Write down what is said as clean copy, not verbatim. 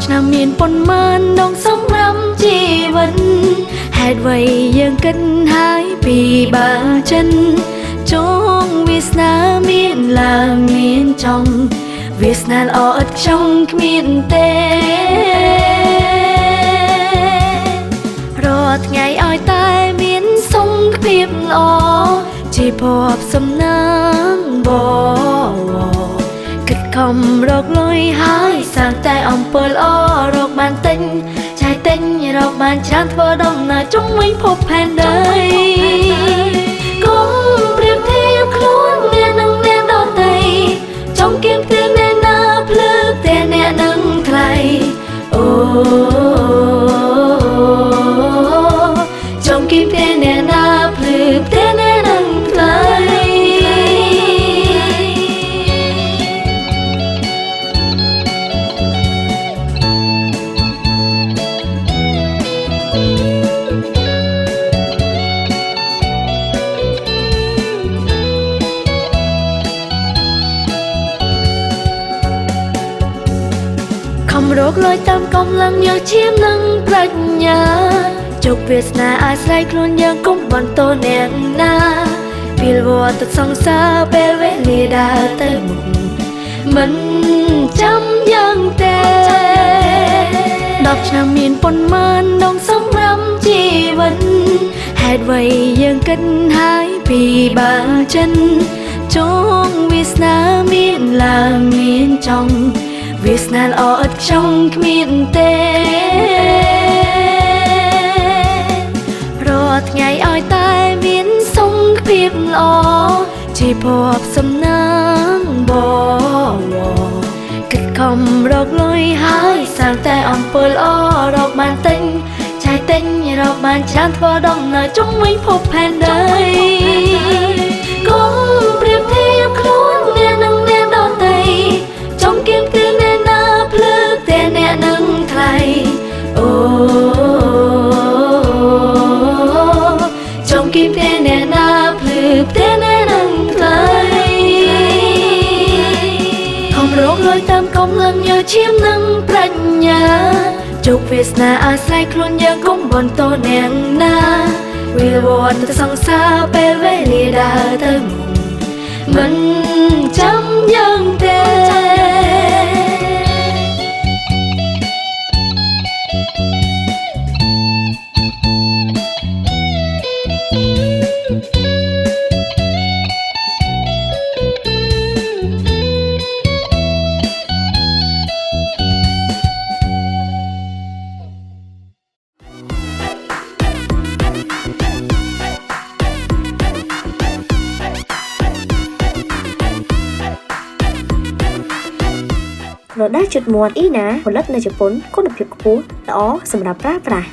ឆ្នាំមានប៉ុន្មានដងសំរាមជីវិតហេតុអ្វីយើងគិតហើយពីបើចិនចងវាសនាមានឡើងមានចង់វាសនាល្អឥតខ្ចង់គ្មានទេរាល់ថ្ងៃឲ្យតែមានសុខភាពល្អជាភ័ព្វសំណាងបងគិតខំរកលុយហើយសាងតែអំពើល្អរកបានទិញចាយទិញរកបានច្រើនធ្វើដំណើរជុំវិញភពផែនដីកុំប្រៀបធៀបខ្លួនអ្នកនឹងអ្នកដទៃចង់គៀបទិញអ្នកណាភ្លើតែអ្នកនឹងថ្លៃអូចង់គៀបតែអ្នកណាភ្លើតែអ្នកនឹងថ្លៃរកលុយតាមកំឡឹងយកឈាមនិងប្រាជ្ញាជោគវាសនាអាស្រ័យខ្លួនយើងកុំបន្តអ្នកណាពេលវត្តសង្សារពេលវេលាដើរទៅមុខមិនចាំយ៉ាងទេ10ឆ្នាំមានប៉ុន្មានដងសម្រាប់ជីវិតហេតុអ្វីយើងគិតហើយពីបើចិនចងវាសនាមានឡើងមានចង់វាសនាល្អឥតខ្ចង់គ្មានទេរាល់ថ្ងៃឲ្យតែមានសុខភាពល្អជាភ័ព្វសំណាងបងគិតខំរកលុយហើយសាងតែអំពើល្អរកបានទិញចាយទិញរកបានច្រើនធ្វើដំណើរជុំវិញភពផែនដីកុំប្រៀបធៀបខ្លួនអ្នកនឹងអ្នកដទៃចង់គៀបទិញអ្នកណាភ្លើតែអ្នកនឹងថ្លៃអូចង់គៀបតែអ្នកណាភ្លើតែអ្នកនឹងថ្លៃខំរកលុយតាមកំឡឹងយកឈាមនិងប្រាជ្ញាជោគវាសនាអាស្រ័យខ្លួនយើងកុំបន្តអ្នកណាវាវត្តសង្សារពេលវេលាដើរទៅមុខមិនចាំយ៉ាងទេក្រដាសជិតមាត់អ៊ីណាផលិតនៅជប៉ុនគុណភាពខ្ពស់ល្អសម្រាប់ប្រើប្រាស់